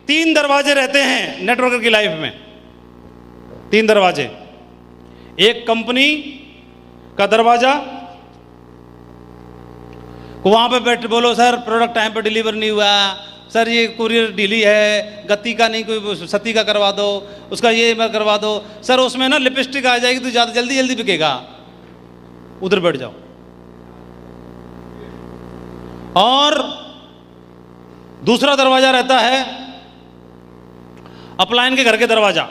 3 दरवाजे रहते हैं नेटवर्कर की लाइफ में, 3 दरवाजे। एक कंपनी का दरवाजा, वहां पे बैठ बोलो सर प्रोडक्ट टाइम पे डिलीवर नहीं हुआ, सर ये कुरियर डिली है, गति का नहीं कोई सती का करवा दो, उसका ये मैं करवा दो, सर उसमें ना लिपस्टिक आ जाएगी तो ज़्यादा जल्दी जल्दी बिकेगा, उधर बैठ जाओ। और दूसरा दरवाजा रहता है अपलाइन के घर के दरवाजा,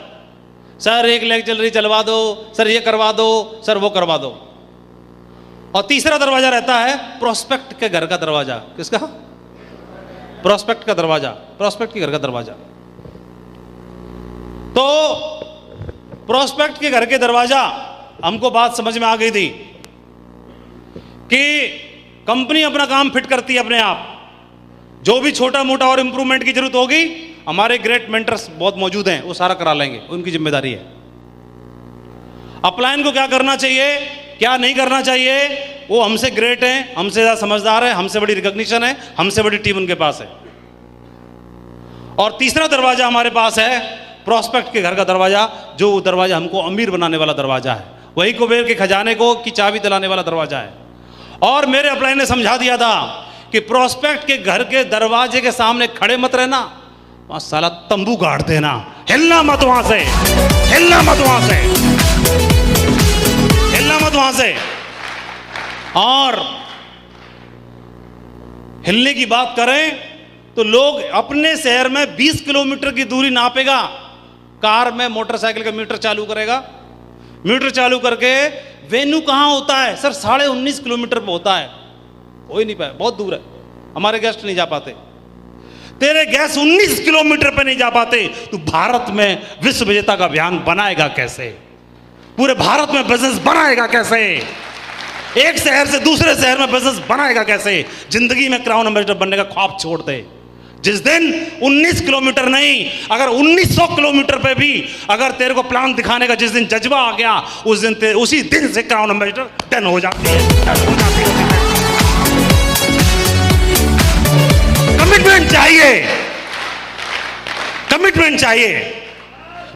सर एक लेग चल रही चलवा दो, सर ये करवा दो, सर वो करवा दो। और तीसरा दरवाजा रहता है प्रोस्पेक्ट के घर का दरवाजा। किसका? प्रोस्पेक्ट का दरवाजा, प्रोस्पेक्ट के घर का दरवाजा। तो प्रोस्पेक्ट के घर के दरवाजा, हमको बात समझ में आ गई थी कि कंपनी अपना काम फिट करती है अपने आप, जो भी छोटा मोटा और इंप्रूवमेंट की जरूरत होगी हमारे ग्रेट मेंटर्स बहुत मौजूद हैं, वो सारा करा लेंगे, उनकी जिम्मेदारी है। अपलाइन को क्या करना चाहिए क्या नहीं करना चाहिए, वो हमसे ग्रेट हैं, हमसे ज़्यादा समझदार है, हमसे बड़ी रिकॉग्निशन है, हमसे बड़ी टीम उनके पास है। और तीसरा दरवाजा हमारे पास है प्रोस्पेक्ट के घर का दरवाजा, जो दरवाजा हमको अमीर बनाने वाला दरवाजा है, वही कुबेर के खजाने को की चाबी दिलाने वाला दरवाजा है। और मेरे अपलाइन ने समझा दिया था कि प्रोस्पेक्ट के घर के दरवाजे के सामने खड़े मत रहना, वहां साला तंबू गाड़ देना, हिलना मत वहां से, हिलना मत वहां से, हिलना मत वहां से। और हिलने की बात करें तो लोग अपने शहर में 20 किलोमीटर की दूरी नापेगा, कार में मोटरसाइकिल का मीटर चालू करेगा, मीटर चालू करके वेन्यू कहां होता है, सर 19.5 किलोमीटर पे होता है, हो ही नहीं पाया, बहुत दूर है, हमारे गेस्ट नहीं जा पाते, तेरे गेस्ट 19 किलोमीटर पे नहीं जा पाते, तो भारत में विश्व विजेता का अभियान बनाएगा कैसे, पूरे भारत में बिजनेस बनाएगा कैसे, एक शहर से दूसरे शहर में बिजनेस बनाएगा कैसे, जिंदगी में क्राउन एम्बेसडर बनने का ख्वाब छोड़ दे। जिस दिन 19 किलोमीटर नहीं, अगर 1900 किलोमीटर पे भी अगर तेरे को प्लान दिखाने का जिस दिन जज्बा आ गया, उस दिन उसी दिन से क्राउन एम्बेसडर डन हो जाती है। कमिटमेंट चाहिए, कमिटमेंट चाहिए।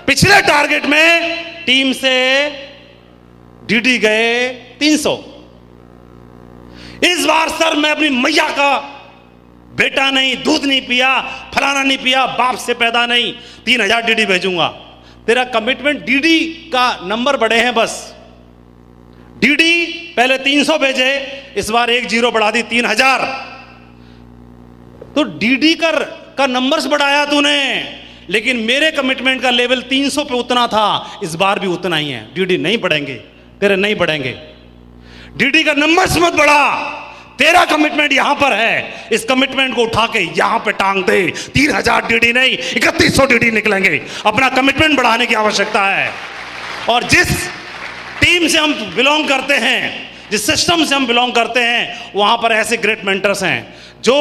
पिछले टारगेट में टीम से डीडी गए 300, इस बार सर मैं अपनी मैया का बेटा नहीं, दूध नहीं पिया, फलाना नहीं पिया, बाप से पैदा नहीं, 3000 डीडी भेजूंगा। तेरा कमिटमेंट डीडी का नंबर बढ़े हैं बस, डीडी पहले 300 भेजे, इस बार 1 0 बढ़ा दी 3000, तो डीडी का नंबर्स बढ़ाया तूने, लेकिन मेरे कमिटमेंट का लेवल 300 पे उतना था, इस बार भी उतना ही है, डीडी नहीं बढ़ेंगे, तेरे नहीं बढ़ेंगे, डीडी का नंबर्स मत बढ़ा, तेरा कमिटमेंट यहां पर है, इस कमिटमेंट को उठा के यहां पे टांग दे, 3000 डीडी नहीं 3100 डीडी निकलेंगे, अपना कमिटमेंट बढ़ाने की आवश्यकता है। और जिस टीम से हम बिलोंग करते हैं, जिस सिस्टम से हम बिलोंग करते हैं, वहां पर ऐसे ग्रेट मेंटर्स हैं जो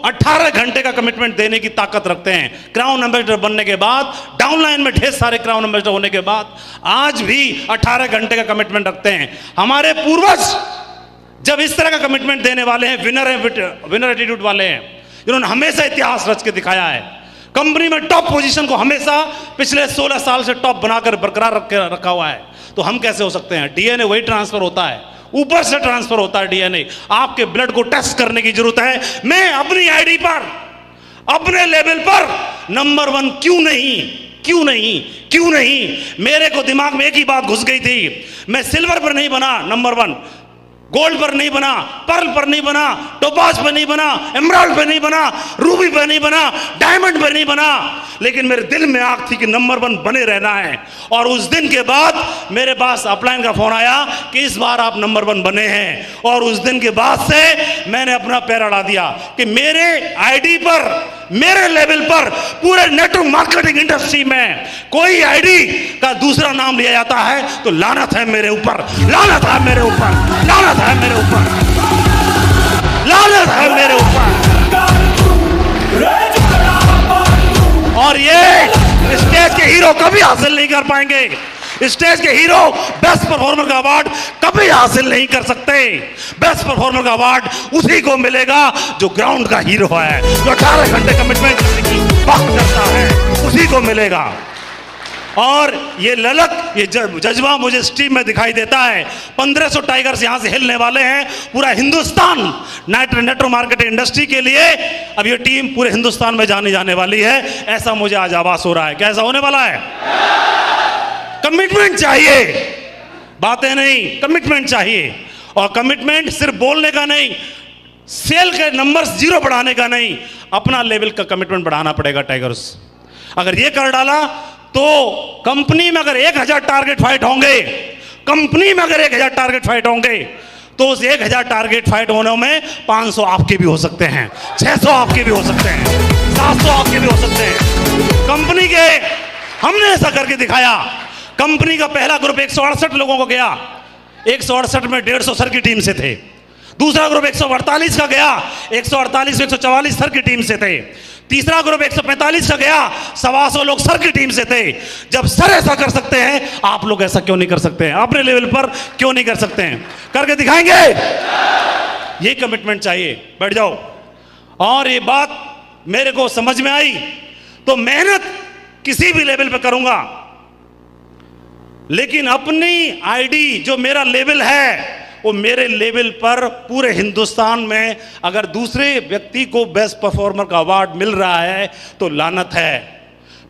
18 घंटे का कमिटमेंट देने की ताकत रखते हैं। क्राउन एम्बेसडर बनने के बाद, डाउनलाइन में ढेर सारे क्राउन एम्बेसडर होने के बाद, आज भी 18 घंटे का कमिटमेंट रखते हैं। हमारे पूर्वज जब इस तरह का कमिटमेंट देने वाले हैं, विनर एटीट्यूड वाले हैं, जिन्होंने हमेशा इतिहास रच के दिखाया है, कंपनी में टॉप पोजीशन को हमेशा पिछले 16 साल से टॉप बनाकर बरकरार रखा हुआ है, तो हम कैसे हो सकते हैं? डीएनए वही ट्रांसफर होता है, ऊपर से ट्रांसफर होता है डीएनए। आपके ब्लड को टेस्ट करने की जरूरत है। मैं अपनी आईडी पर, अपने लेवल पर नंबर 1 क्यों नहीं, क्यों नहीं, क्यों नहीं? मेरे को दिमाग में एक ही बात घुस गई थी, मैं सिल्वर पर नहीं बना नंबर 1, गोल्ड पर नहीं बना, पर्ल पर नहीं बना, टोपाज पर नहीं बना, एमराल्ड पर नहीं बना, रूबी पर नहीं बना, डायमंड पर नहीं बना, लेकिन मेरे दिल में आग थी कि नंबर 1 बने रहना है। और उस दिन के बाद मेरे पास अपलाइन का फोन आया कि इस बार आप नंबर 1 बने हैं, और उस दिन के बाद से मैंने अपना पैर अड़ा दिया कि मेरे आईडी पर, मेरे लेवल पर, पूरे नेटवर्क मार्केटिंग इंडस्ट्री में कोई आईडी का दूसरा नाम लिया जाता है तो लानत है मेरे ऊपर, लानत है मेरे ऊपर, लानत है मेरे ऊपर, लानत है मेरे ऊपर। और ये स्टेज के हीरो कभी हासिल नहीं कर पाएंगे, स्टेज के हीरो बेस्ट परफॉर्मर का अवार्ड कभी हासिल नहीं कर सकते। बेस्ट परफॉर्मर का अवार्ड उसी को मिलेगा जो ग्राउंड का हीरो है, जो 18 घंटे कमिटमेंट वक्त करता है उसी को मिलेगा। और ये ललक, ये जज्बा मुझे इस टीम में दिखाई देता है। 1500 टाइगर्स यहां से हिलने वाले हैं। पूरा हिंदुस्तान नेटवर्क मार्केटिंग इंडस्ट्री के लिए अब ये टीम पूरे हिंदुस्तान में जाने जाने वाली है, ऐसा मुझे आज आभास हो रहा है। कैसा होने वाला है? कमिटमेंट चाहिए, बातें नहीं, कमिटमेंट चाहिए। और कमिटमेंट सिर्फ बोलने का नहीं, सेल के नंबर्स जीरो बढ़ाने का नहीं, अपना लेवल का कमिटमेंट बढ़ाना पड़ेगा टाइगर्स। अगर ये कर डाला तो कंपनी में अगर 1000 टारगेट फाइट होंगे, कंपनी में अगर 1000 टारगेट फाइट होंगे, तो उस 1000 टारगेट फाइट होने में 500 आपके भी हो सकते हैं, 600 आपके भी हो सकते हैं, 700 आपके भी हो सकते हैं। कंपनी के हमने ऐसा करके दिखाया। कंपनी का पहला ग्रुप 168 लोगों को गया, 168 में 150 सर की टीम से थे। दूसरा ग्रुप 148 का गया, 148 में 144 सर की टीम से थे। तीसरा ग्रुप 145 का गया, 125 लोग सर की टीम से थे। जब सर ऐसा कर सकते हैं, आप लोग ऐसा क्यों नहीं कर सकते हैं? अपने लेवल पर क्यों नहीं कर सकते हैं? करके दिखाएंगे। ये कमिटमेंट चाहिए। बैठ जाओ। और ये बात मेरे को समझ में आई तो मेहनत किसी भी लेवल पे करूंगा, लेकिन अपनी आईडी जो मेरा लेवल है वो मेरे लेवल पर पूरे हिंदुस्तान में अगर दूसरे व्यक्ति को बेस्ट परफॉर्मर का अवार्ड मिल रहा है तो लानत है।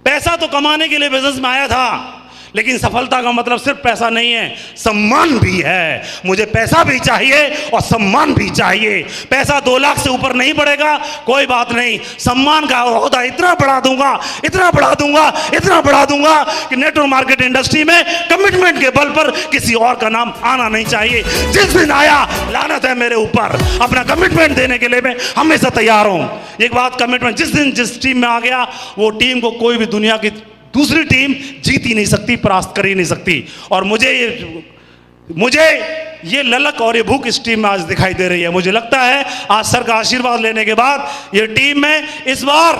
पैसा तो कमाने के लिए बिजनेस में आया था, लेकिन सफलता का मतलब सिर्फ पैसा नहीं है, सम्मान भी है। मुझे पैसा भी चाहिए और सम्मान भी चाहिए। पैसा 2 लाख से ऊपर नहीं बढ़ेगा, कोई बात नहीं। सम्मान का ओहदा इतना बढ़ा दूंगा, इतना बढ़ा दूंगा, इतना बढ़ा दूंगा कि नेटवर्क मार्केट इंडस्ट्री में कमिटमेंट के बल पर किसी और का नाम आना नहीं चाहिए। जिस दिन आया, लानत है मेरे ऊपर। अपना कमिटमेंट देने के लिए मैं हमेशा तैयार हूं। एक बात, कमिटमेंट जिस दिन जिस टीम में आ गया, वो टीम को कोई भी दुनिया की दूसरी टीम जीत ही नहीं सकती, परास्त कर ही नहीं सकती। और मुझे ये ललक और ये भूख इस टीम में आज दिखाई दे रही है। मुझे लगता है आज सर का आशीर्वाद लेने के बाद ये टीम में इस बार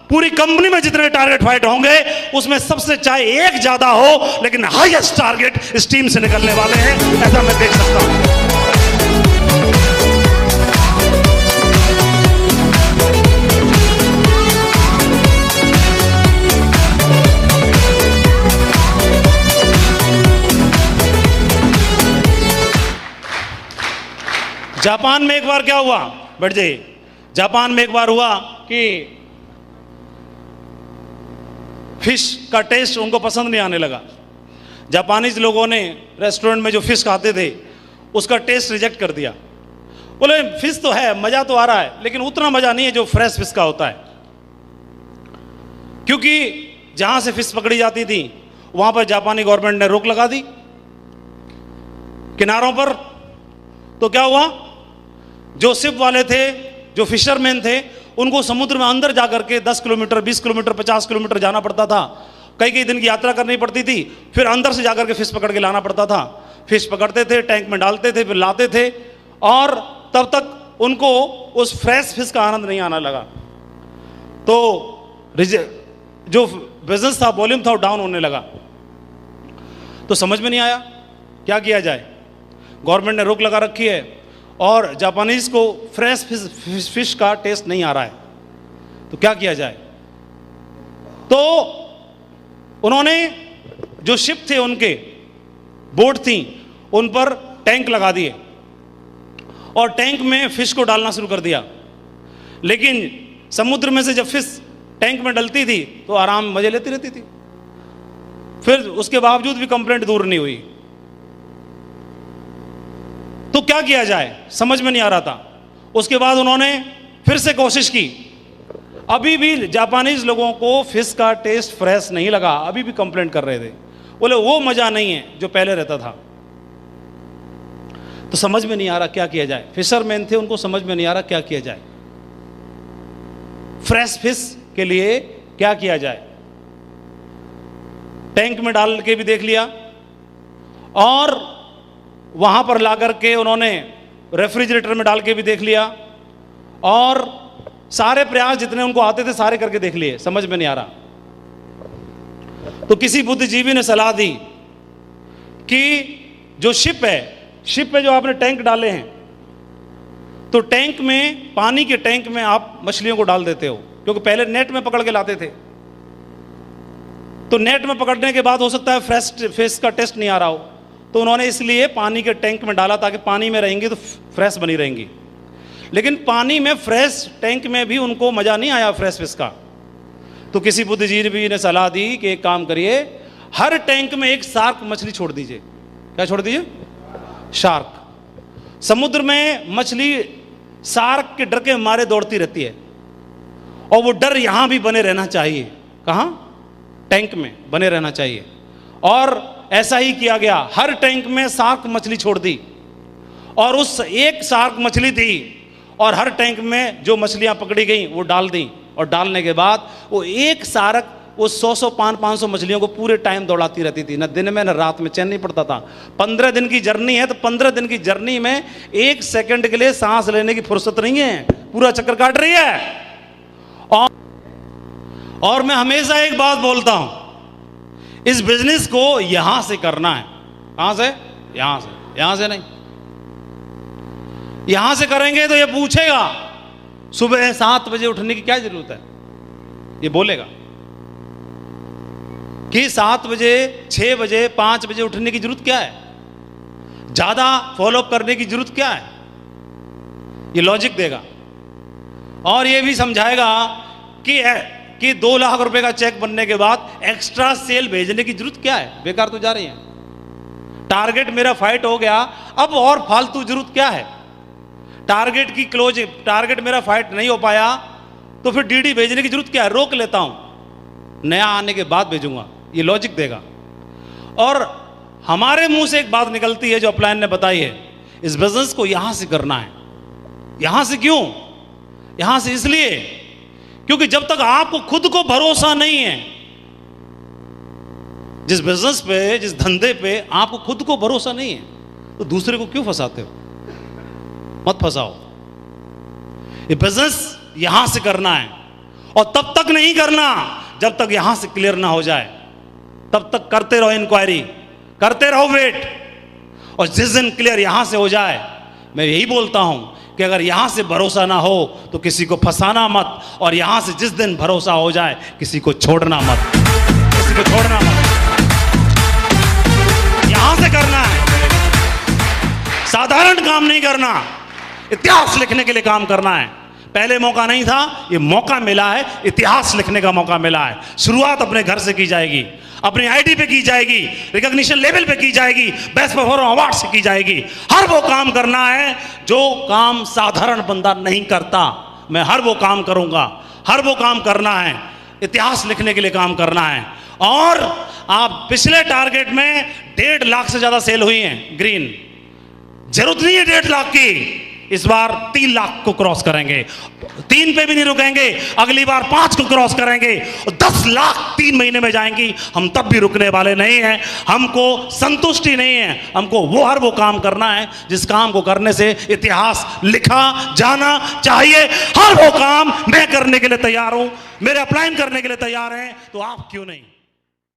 पूरी कंपनी में जितने टारगेट फाइट होंगे उसमें सबसे चाहे एक ज्यादा हो, लेकिन हाईएस्ट टारगेट इस टीम से निकलने वाले हैं, ऐसा मैं देख सकता हूं। जापान में एक बार क्या हुआ, बैठ जाइए। जापान में एक बार हुआ कि फिश का टेस्ट उनको पसंद नहीं आने लगा। जापानीज लोगों ने रेस्टोरेंट में जो फिश खाते थे उसका टेस्ट रिजेक्ट कर दिया। बोले फिश तो है, मजा तो आ रहा है, लेकिन उतना मजा नहीं है जो फ्रेश फिश का होता है। क्योंकि जहां से फिश पकड़ी जाती थी वहां पर जापानी गवर्नमेंट ने रोक लगा दी किनारों पर। तो क्या हुआ, जो शिप वाले थे, जो फिशरमैन थे, उनको समुद्र में अंदर जाकर के 10 किलोमीटर, 20 किलोमीटर, 50 किलोमीटर जाना पड़ता था। कई कई दिन की यात्रा करनी पड़ती थी, फिर अंदर से जाकर के फिश पकड़ के लाना पड़ता था। फिश पकड़ते थे, टैंक में डालते थे, फिर लाते थे, और तब तक उनको उस फ्रेश फिश का आनंद नहीं आना लगा। तो जो बिजनेस था, वॉल्यूम था, वो डाउन होने लगा। तो समझ में नहीं आया क्या किया जाए। गवर्नमेंट ने रोक लगा रखी है और जापानीज को फ्रेश फिश का टेस्ट नहीं आ रहा है, तो क्या किया जाए। तो उन्होंने जो शिप थे, उनके बोट थी, उन पर टैंक लगा दिए और टैंक में फिश को डालना शुरू कर दिया। लेकिन समुद्र में से जब फिश टैंक में डलती थी तो आराम मजे लेती रहती थी। फिर उसके बावजूद भी कंप्लेंट दूर नहीं हुई। तो क्या किया जाए, समझ में नहीं आ रहा था। उसके बाद उन्होंने फिर से कोशिश की। अभी भी जापानीज लोगों को फिश का टेस्ट फ्रेश नहीं लगा, अभी भी कंप्लेंट कर रहे थे। बोले वो मजा नहीं है जो पहले रहता था। तो समझ में नहीं आ रहा क्या किया जाए। फिशरमैन थे, उनको समझ में नहीं आ रहा क्या किया जाए। फ्रेश फिश के लिए क्या किया जाए। टैंक में डाल के भी देख लिया और वहां पर ला करके उन्होंने रेफ्रिजरेटर में डाल के भी देख लिया, और सारे प्रयास जितने उनको आते थे सारे करके देख लिए, समझ में नहीं आ रहा। तो किसी बुद्धिजीवी ने सलाह दी कि जो शिप पे जो आपने टैंक डाले हैं, तो टैंक में, पानी के टैंक में आप मछलियों को डाल देते हो, क्योंकि पहले नेट में पकड़ के लाते थे, तो नेट में पकड़ने के बाद हो सकता है फ्रेश फेस का टेस्ट नहीं आ रहा हो, तो उन्होंने इसलिए पानी के टैंक में डाला ताकि पानी में रहेंगी तो फ्रेश बनी रहेंगी। लेकिन पानी में फ्रेश टैंक में भी उनको मज़ा नहीं आया फ्रेश फिश का, तो किसी बुद्धिजीवी ने सलाह दी कि एक काम करिए, हर टैंक में एक शार्क मछली छोड़ दीजिए। क्या छोड़ दीजिए? शार्क। समुद्र में मछली शार्क के डर के मारे दौड़ती रहती है, और वो डर यहां भी बने रहना चाहिए। कहां? टैंक में बने रहना चाहिए। और ऐसा ही किया गया, हर टैंक में शार्क मछली छोड़ दी, और उस एक शार्क मछली थी, और हर टैंक में जो मछलियां पकड़ी गई वो डाल दी, और डालने के बाद वो एक शार्क वो 100 500 मछलियों को पूरे टाइम दौड़ाती रहती थी, न दिन में न रात में, चैन नहीं पड़ता था। 15 दिन की जर्नी है, तो 15 दिन की जर्नी में 1 सेकंड के लिए सांस लेने की फुर्सत नहीं है, पूरा चक्कर काट रही है। और मैं हमेशा एक बात बोलता हूं, इस बिजनेस को यहां से करना है। कहां से? यहां से। यहां से नहीं, यहां से करेंगे तो ये पूछेगा सुबह 7 बजे उठने की क्या जरूरत है, ये बोलेगा कि 7 बजे 6 बजे 5 बजे उठने की जरूरत क्या है, ज्यादा फॉलोअप करने की जरूरत क्या है, ये लॉजिक देगा। और ये भी समझाएगा कि 2 लाख रुपए का चेक बनने के बाद एक्स्ट्रा सेल भेजने की जरूरत क्या है, बेकार तो जा रही है। टारगेट मेरा फाइट हो गया, अब और फालतू जरूरत क्या है, टारगेट की क्लोज, टारगेट मेरा फाइट नहीं हो पाया तो फिर डीडी भेजने की जरूरत क्या है, रोक लेता हूं, नया आने के बाद भेजूंगा, ये लॉजिक देगा। और हमारे मुंह से एक बात निकलती है जो अपलाइन ने बताई है, इस बिजनेस को यहां से करना है। यहां से क्यों? यहां से इसलिए क्योंकि जब तक आपको खुद को भरोसा नहीं है, जिस बिजनेस पे, जिस धंधे पे आपको खुद को भरोसा नहीं है, तो दूसरे को क्यों फंसाते हो? मत फंसाओ। ये बिजनेस यहां से करना है, और तब तक नहीं करना जब तक यहां से क्लियर ना हो जाए, तब तक करते रहो इंक्वायरी, करते रहो वेट, और जिस दिन क्लियर यहां से हो जाए, मैं यही बोलता हूं कि अगर यहां से भरोसा ना हो तो किसी को फंसाना मत, और यहां से जिस दिन भरोसा हो जाए किसी को छोड़ना मत, किसी को छोड़ना मत। यहां से करना है, साधारण काम नहीं करना, इतिहास लिखने के लिए काम करना है। पहले मौका नहीं था, ये मौका मिला है, इतिहास लिखने का मौका मिला है। शुरुआत अपने घर से की जाएगी, अपनी आईडी पे की जाएगी, रिकॉग्निशन लेवल पे की जाएगी, बेस्ट परफॉर्मर अवार्ड से की जाएगी। हर वो काम करना है जो काम साधारण बंदा नहीं करता। मैं हर वो काम करूंगा, हर वो काम करना है, इतिहास लिखने के लिए काम करना है। और आप पिछले टारगेट में 1.5 लाख से ज्यादा सेल हुई हैं ग्रीन, जरूरत नहीं है 1.5 लाख की, इस बार 3 लाख को क्रॉस करेंगे, 3 पे भी नहीं रुकेंगे, अगली बार 5 को क्रॉस करेंगे, और 10 लाख 3 महीने में जाएंगी। हम तब भी रुकने वाले नहीं हैं, हमको संतुष्टि नहीं है, हमको हर वो काम करना है जिस काम को करने से इतिहास लिखा जाना चाहिए। हर वो काम मैं करने के लिए तैयार हूं, मेरे अपलाइन करने के लिए तैयार हैं, तो आप क्यों नहीं?